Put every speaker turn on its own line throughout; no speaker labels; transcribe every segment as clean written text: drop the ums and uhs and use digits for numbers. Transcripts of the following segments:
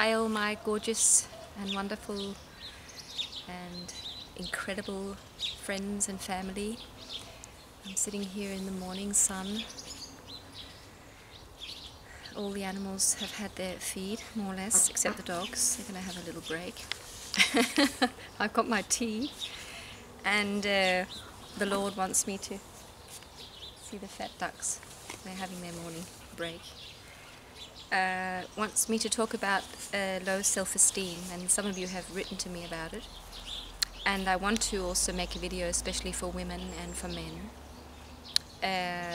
Hi all my gorgeous and wonderful and incredible friends and family. I'm sitting here in the morning sun. All the animals have had their feed, more or less, except the dogs. They're going to have a little break. I've got my tea, and the Lord wants me to see the fat ducks. They're having their morning break. Wants me to talk about low self-esteem, and some of you have written to me about it. And I want to also make a video especially for women and for men.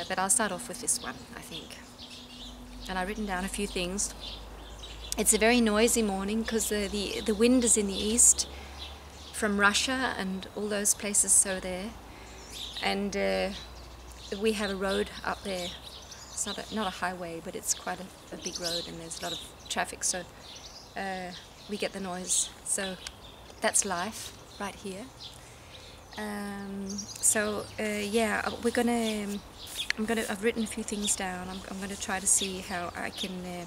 But I'll start off with this one, I think. And I've written down a few things. It's a very noisy morning because the wind is in the east from Russia and all those places so there. And we have a road up there. It's not a highway, but it's quite a big road, and there's a lot of traffic, so we get the noise. So that's life right here. Yeah, I've written a few things down. I'm gonna try to see how I can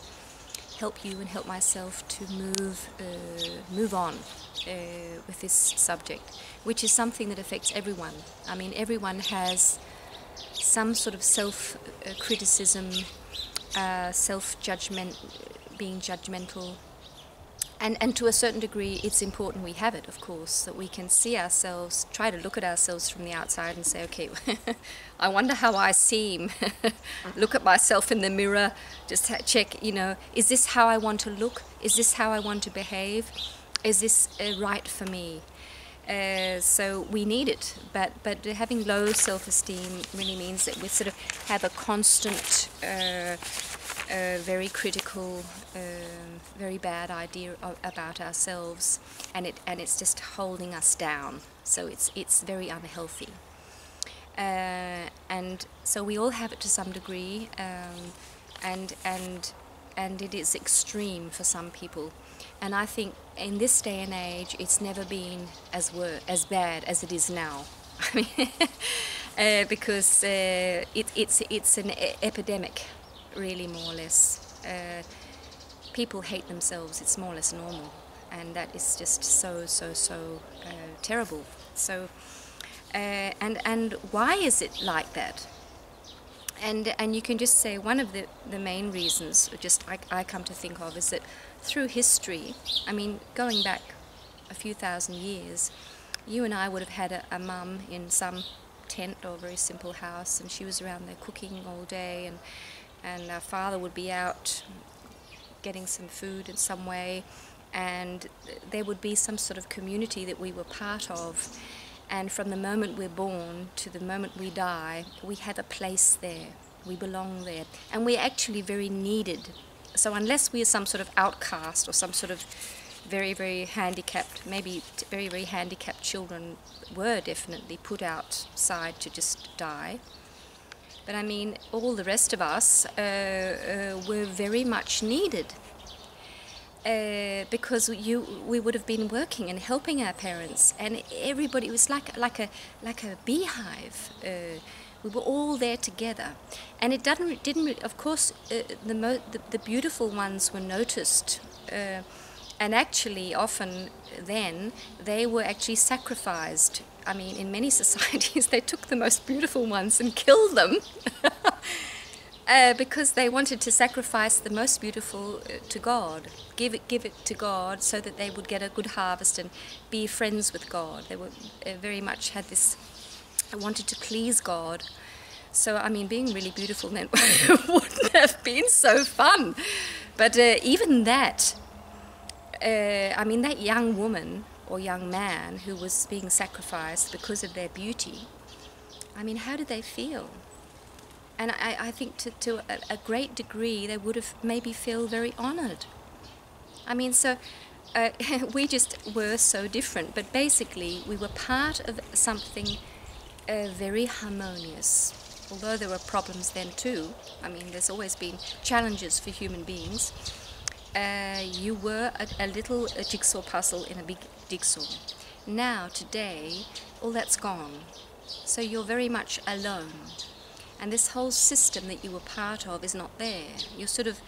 help you and help myself to move on with this subject, which is something that affects everyone. I mean, everyone has some sort of self-criticism, self-judgment, being judgmental, and to a certain degree it's important we have it, of course, that we can see ourselves, try to look at ourselves from the outside and say, okay, I wonder how I seem. Look at myself in the mirror, just check, you know, is this how I want to look? Is this how I want to behave? Is this right for me? So we need it, but having low self-esteem really means that we sort of have a constant, very critical, very bad idea about ourselves, and it's just holding us down. So it's very unhealthy, and so we all have it to some degree, and it is extreme for some people. And I think in this day and age, it's never been as bad as it is now. I mean, because it's an epidemic, really, more or less. People hate themselves. It's more or less normal, and that is just so terrible. So, and why is it like that? And you can just say one of the main reasons, just I come to think of, is that through history, I mean, going back a few thousand years, you and I would have had a mum in some tent or very simple house, and she was around there cooking all day, and our father would be out getting some food in some way, and there would be some sort of community that we were part of. And from the moment we're born to the moment we die, we have a place there. We belong there. And we're actually very needed. So unless we are some sort of outcast or some sort of very handicapped, maybe very handicapped children were definitely put outside to just die. But I mean, all the rest of us were very much needed. Because we would have been working and helping our parents, and everybody, it was like a beehive. We were all there together, and it didn't. Of course, the beautiful ones were noticed, and actually often then they were actually sacrificed. I mean, in many societies they took the most beautiful ones and killed them. Because they wanted to sacrifice the most beautiful to God, give it to God, so that they would get a good harvest and be friends with God. They were very much had this, wanted to please God. So I mean, being really beautiful then wouldn't have been so fun. But even that, I mean, that young woman or young man who was being sacrificed because of their beauty, I mean, how did they feel? And I think to a great degree they would have maybe feel very honoured. I mean, so we just were so different, but basically we were part of something very harmonious. Although there were problems then too. I mean, there's always been challenges for human beings. You were a little jigsaw puzzle in a big jigsaw. Now, today, all that's gone. So you're very much alone. And this whole system that you were part of is not there. You're sort of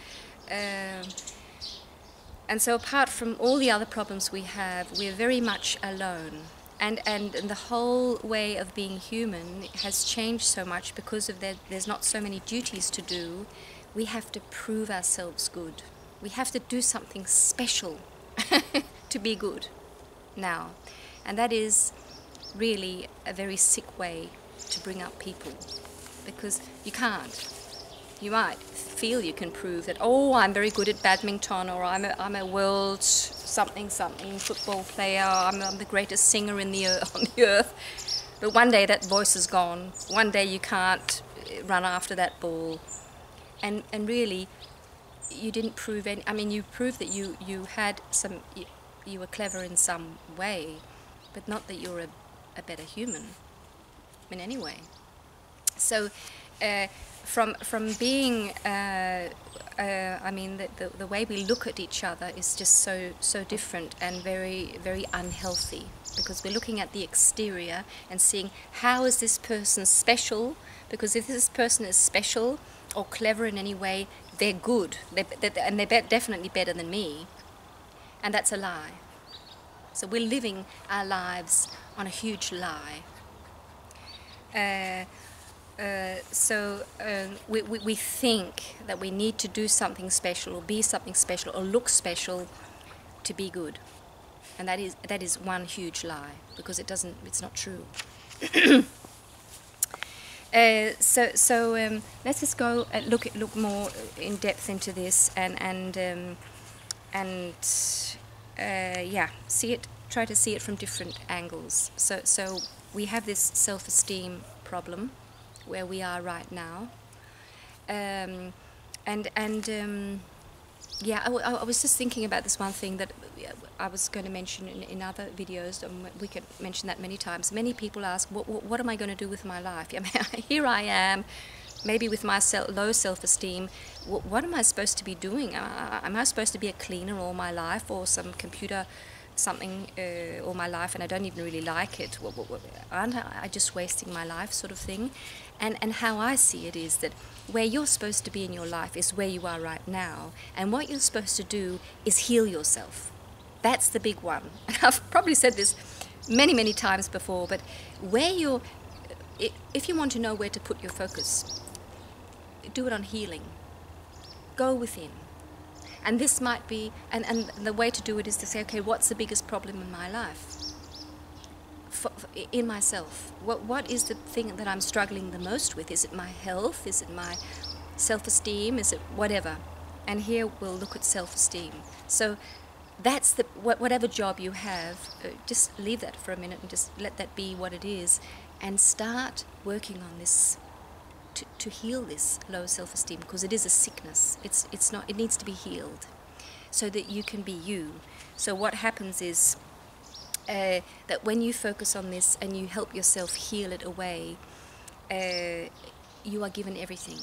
And so apart from all the other problems we have, we're very much alone. And the whole way of being human has changed so much because of there's not so many duties to do. We have to prove ourselves good. We have to do something special to be good now. And that is really a very sick way to bring up people, because you can't. You might feel you can prove that, oh, I'm very good at badminton, or I'm a world something football player, I'm the greatest singer on the earth. But one day that voice is gone. One day you can't run after that ball. And really, you didn't prove any. I mean, you proved that you had some. You were clever in some way, but not that you're a better human in any way. So, from being, I mean, the way we look at each other is just so different and very, very unhealthy, because we're looking at the exterior and seeing how is this person special, because if this person is special or clever in any way, they're good, and they're definitely better than me, and that's a lie. So we're living our lives on a huge lie. We think that we need to do something special or be something special or look special to be good, and that is one huge lie, because it's not true. Let's just go and look more in depth into this and try to see it from different angles. So we have this self-esteem problem where we are right now, I was just thinking about this one thing that I was going to mention in other videos, and we could mention that many times. Many people ask, what am I going to do with my life? I mean, here I am, maybe with my low self-esteem. What am I supposed to be doing? Am I supposed to be a cleaner all my life, or some computer something all my life, and I don't even really like it? Aren't I just wasting my life, sort of thing? And how I see it is that where you're supposed to be in your life is where you are right now, and what you're supposed to do is heal yourself. That's the big one. And I've probably said this many times before, but if you want to know where to put your focus, do it on healing. Go within. And this might be, and the way to do it is to say, okay, what's the biggest problem in my life? In myself. What is the thing that I'm struggling the most with? Is it my health? Is it my self-esteem? Is it whatever? And here we'll look at self-esteem. So that's whatever job you have, just leave that for a minute and just let that be what it is, and start working on this to heal this low self-esteem, because it is a sickness. It's not. It needs to be healed so that you can be you. So what happens is that when you focus on this and you help yourself heal it away, you are given everything,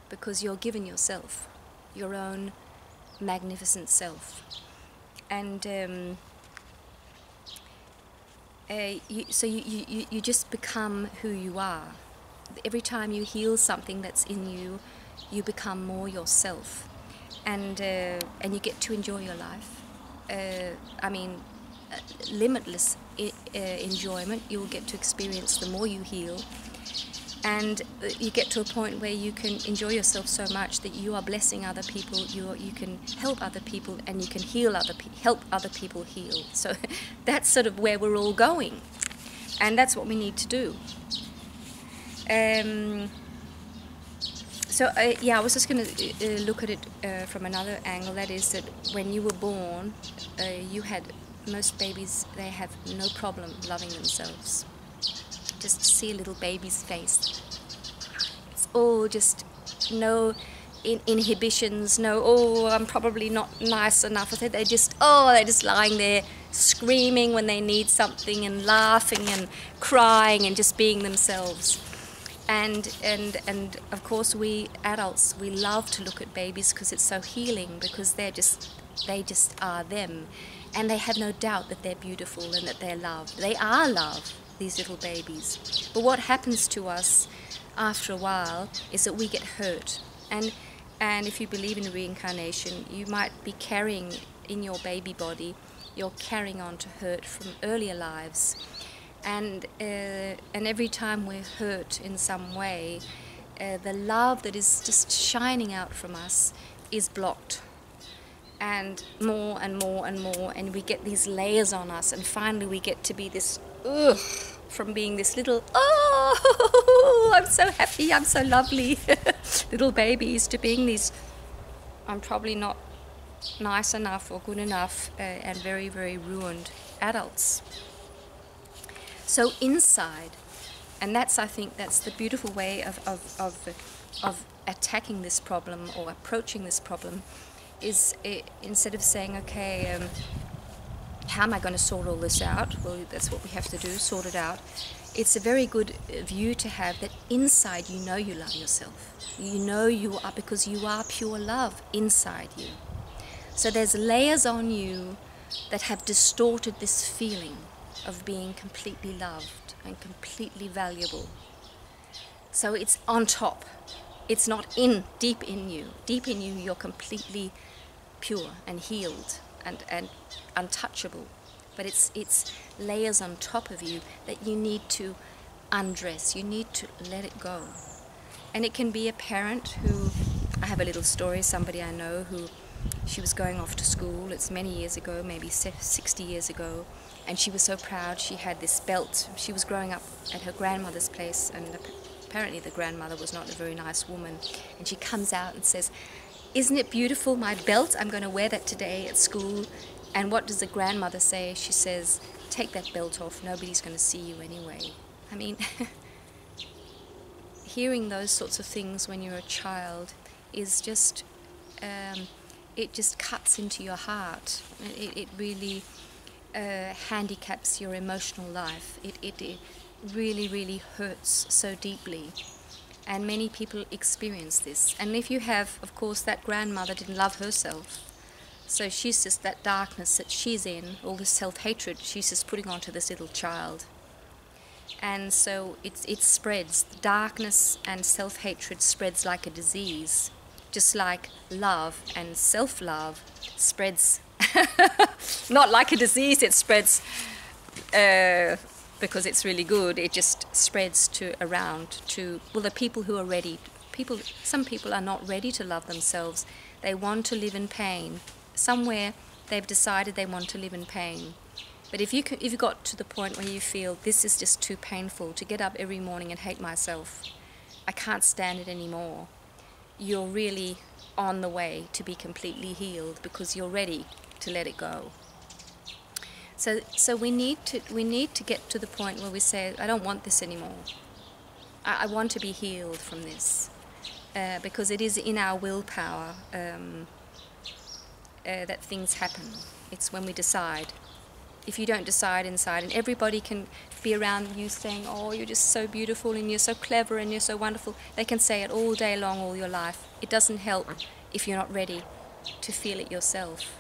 because you're given yourself, your own magnificent self. And you just become who you are. Every time you heal something that's in you, you become more yourself, and you get to enjoy your life. I mean, limitless enjoyment you will get to experience the more you heal, and you get to a point where you can enjoy yourself so much that you are blessing other people, you can help other people, and you can help other people heal. So that's sort of where we're all going, and that's what we need to do. I was just going to look at it from another angle. That is that when you were born, most babies, they have no problem loving themselves. Just see a little baby's face. It's all just no inhibitions, I'm probably not nice enough. They're just lying there screaming when they need something, and laughing and crying and just being themselves. And of course we adults, we love to look at babies because it's so healing, because they just are them, and they have no doubt that they're beautiful and that they're loved. They are loved, these little babies. But what happens to us after a while is that we get hurt, and if you believe in reincarnation, you might be carrying in your baby body, you're carrying on to hurt from earlier lives. And every time we're hurt in some way, the love that is just shining out from us is blocked. And more and more and more, and we get these layers on us, and finally we get to be this, ugh, from being this little, oh, I'm so happy, I'm so lovely, little babies, to being these, I'm probably not nice enough or good enough, and very, very ruined adults. So inside, and that's, I think, that's the beautiful way of attacking this problem or approaching this problem, is instead of saying, okay, how am I going to sort all this out? Well, that's what we have to do, sort it out. It's a very good view to have that inside you know you love yourself. You know you are, because you are pure love inside you. So there's layers on you that have distorted this feeling of being completely loved and completely valuable. So it's on top. It's not deep in you. Deep in you, you're completely pure and healed and untouchable. But it's layers on top of you that you need to undress. You need to let it go. And it can be a parent who, I have a little story, somebody I know who, she was going off to school, it's many years ago, maybe 60 years ago, and she was so proud. She had this belt. She was growing up at her grandmother's place, and apparently the grandmother was not a very nice woman, and she comes out and says, "Isn't it beautiful, my belt? I'm going to wear that today at school." And what does the grandmother say? She says, "Take that belt off, nobody's going to see you anyway." I mean, hearing those sorts of things when you're a child is just, it just cuts into your heart. It really handicaps your emotional life. It really, really hurts so deeply. And many people experience this. And if you have, of course, that grandmother didn't love herself. So she's just, that darkness that she's in, all this self-hatred, she's just putting onto this little child. And so it spreads. Darkness and self-hatred spreads like a disease, just like love and self-love spreads. Not like a disease, it spreads because it's really good. It just spreads around to, well, the people who are ready. Some people are not ready to love themselves. They want to live in pain. Somewhere they've decided they want to live in pain. But if you got to the point where you feel this is just too painful to get up every morning and hate myself, I can't stand it anymore, you're really on the way to be completely healed because you're ready to let it go. So we need to get to the point where we say, I don't want this anymore. I want to be healed from this, because it is in our willpower that things happen. It's when we decide. If you don't decide inside, and everybody can be around you saying, "Oh, you're just so beautiful and you're so clever and you're so wonderful," they can say it all day long, all your life. It doesn't help if you're not ready to feel it yourself.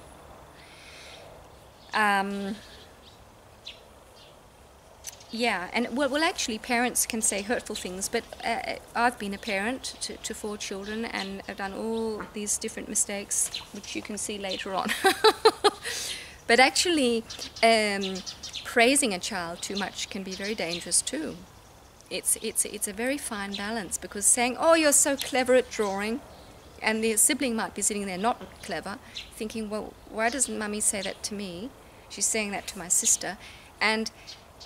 Yeah, and well, actually, parents can say hurtful things, but I've been a parent to 4 children, and I've done all these different mistakes, which you can see later on. But actually, praising a child too much can be very dangerous too. It's a very fine balance, because saying, "Oh, you're so clever at drawing," and the sibling might be sitting there not clever, thinking, "Well, why doesn't Mummy say that to me? She's saying that to my sister," and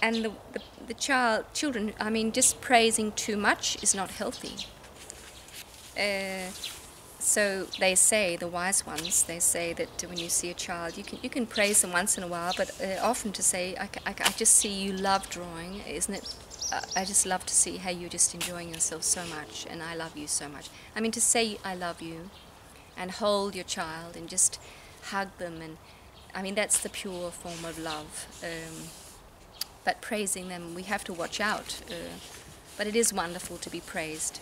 the children, I mean, just praising too much is not healthy. So they say, the wise ones, they say that when you see a child, you can praise them once in a while, but often to say, I just see you love drawing, isn't it? I just love to see how you're just enjoying yourself so much, and I love you so much. I mean, to say I love you, and hold your child, and just hug them, and I mean, that's the pure form of love. But praising them, we have to watch out. But it is wonderful to be praised.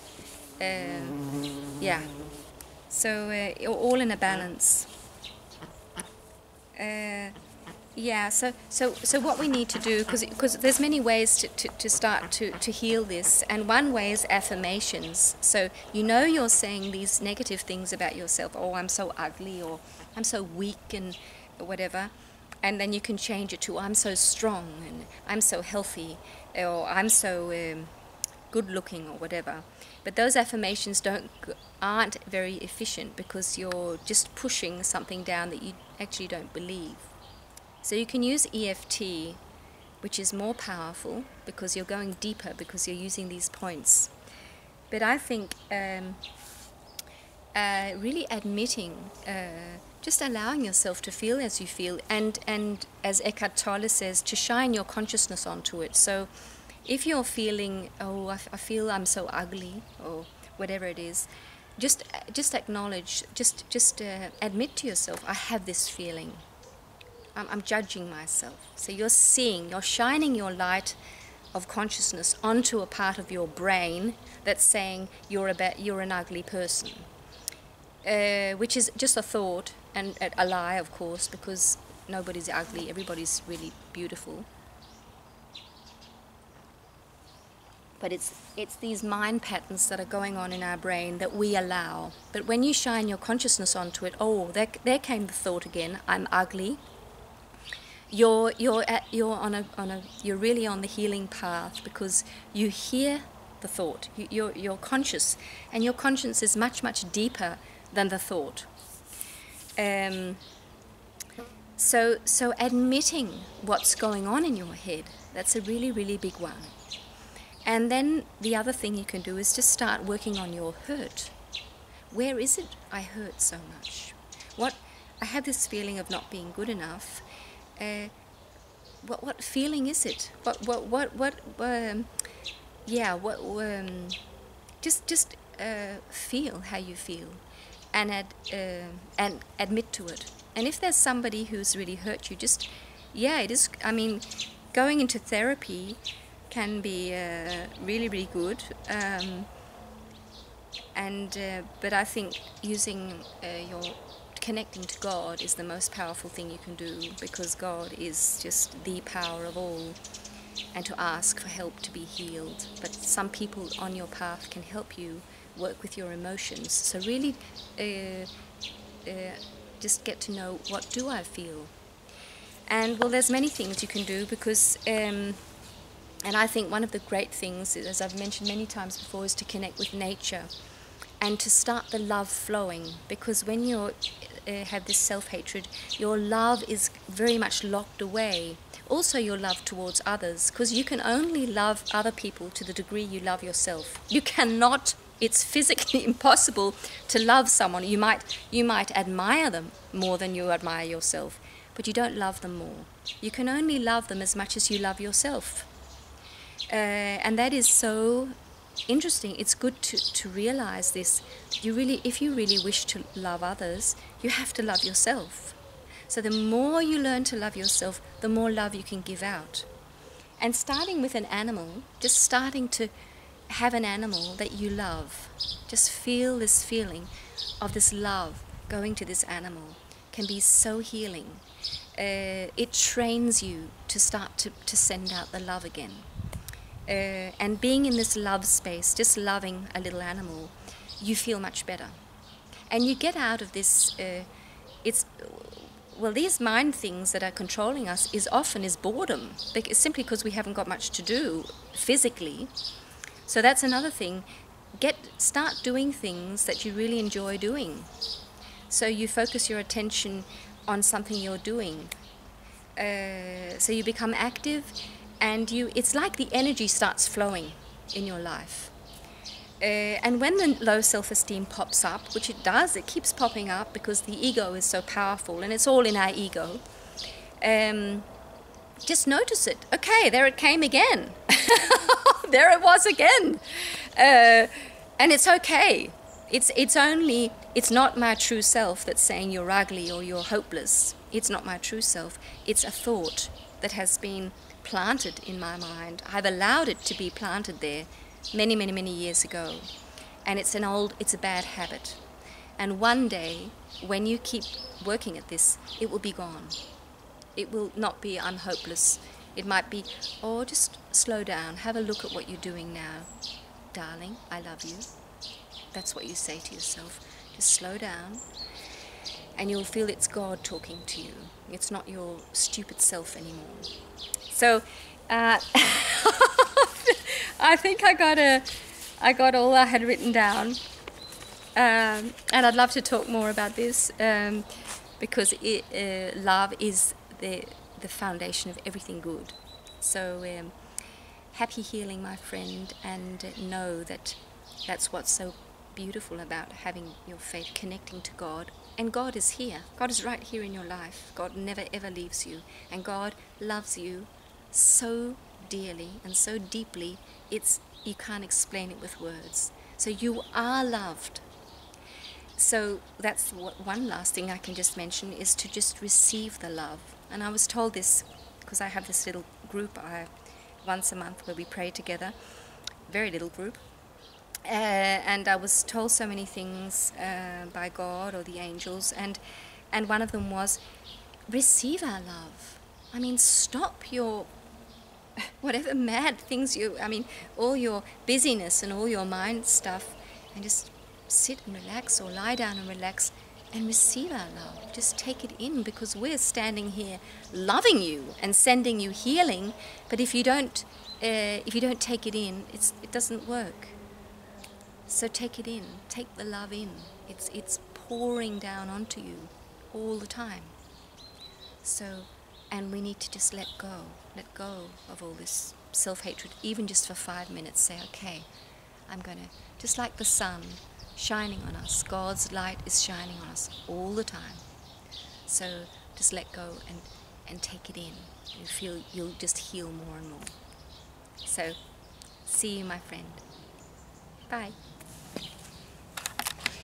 Yeah. So all in a balance. Yeah. So what we need to do, because there's many ways to start to heal this, and one way is affirmations. So you're saying these negative things about yourself. Oh, I'm so ugly, or I'm so weak, and whatever, and then you can change it to I'm so strong and I'm so healthy, or I'm so good looking, or whatever. But those affirmations aren't very efficient, because you're just pushing something down that you actually don't believe. So you can use EFT, which is more powerful because you're going deeper, because you're using these points. But I think really admitting, just allowing yourself to feel as you feel, and as Eckhart Tolle says, to shine your consciousness onto it. So if you're feeling, oh, I feel I'm so ugly, or whatever it is, just acknowledge, just admit to yourself, I have this feeling. I'm judging myself. So you're shining your light of consciousness onto a part of your brain that's saying you're an ugly person, which is just a thought, and a lie, of course, because nobody's ugly, everybody's really beautiful. But it's these mind patterns that are going on in our brain that we allow. But when you shine your consciousness onto it, oh, there came the thought again, I'm ugly. You're really on the healing path, because you hear the thought. You're conscious, and your conscience is much, much deeper than the thought. So admitting what's going on in your head, that's a really, really big one. And then the other thing you can do is just start working on your hurt. Where is it I hurt so much? I have this feeling of not being good enough. What feeling is it? Just feel how you feel, and admit to it. And if there's somebody who's really hurt you, it is. I mean, going into therapy can be really, really good. But I think using connecting to God is the most powerful thing you can do, because God is just the power of all, and to ask for help to be healed. But some people on your path can help you work with your emotions. So really just get to know, what do I feel? And well, there's many things you can do, because and I think one of the great things, as I've mentioned many times before, is to connect with nature and to start the love flowing. Because when you have this self-hatred, your love is very much locked away. Also your love towards others, because you can only love other people to the degree you love yourself. You cannot, it's physically impossible to love someone. You might admire them more than you admire yourself, but you don't love them more. You can only love them as much as you love yourself. And that is so interesting. It's good to realize this. If you really wish to love others, you have to love yourself. So the more you learn to love yourself, the more love you can give out. And starting with an animal, just starting to have an animal that you love, just feel this feeling of this love going to this animal, can be so healing. It trains you to start to send out the love again. And being in this love space, just loving a little animal, you feel much better. And you get out of this, these mind things that are controlling us is boredom, simply because we haven't got much to do physically. So that's another thing. Start doing things that you really enjoy doing. So you focus your attention on something you're doing. So you become active, and it's like the energy starts flowing in your life. And when the low self-esteem pops up, which it does, it keeps popping up because the ego is so powerful, and it's all in our ego, just notice it. Okay, there it came again. There it was again. And it's okay. It's not my true self that's saying you're ugly or you're hopeless. It's not my true self. It's a thought that has been planted in my mind. I've allowed it to be planted there many, many, many years ago. And it's a bad habit. And one day, when you keep working at this, it will be gone. It will not be I'm hopeless. It might be, just slow down. Have a look at what you're doing now. Darling, I love you. That's what you say to yourself. Just slow down. and you'll feel it's God talking to you. It's not your stupid self anymore. So I think I got all I had written down, and I'd love to talk more about this, because love is the foundation of everything good. So happy healing, my friend, and know that that's what's so beautiful about having your faith, connecting to God. And God is here. God is right here in your life. God never ever leaves you, and God loves you so dearly and so deeply, you can't explain it with words. So you are loved. So that's one last thing I can just mention, is to just receive the love. And I was told this because I have this little group once a month where we pray together, very little group, and I was told so many things by God or the angels, and one of them was, receive our love. I mean, stop your whatever mad things all your busyness and all your mind stuff, and just sit and relax, or lie down and relax, and receive our love. Just take it in, because we're standing here loving you and sending you healing. But if you don't take it in, it doesn't work. So take it in, take the love in. It's pouring down onto you all the time. So, and we need to just let go of all this self-hatred, even just for 5 minutes. Say, okay, I'm going to, just like the sun shining on us, God's light is shining on us all the time. So just let go and take it in. You feel you'll just heal more and more. So see you, my friend. Bye.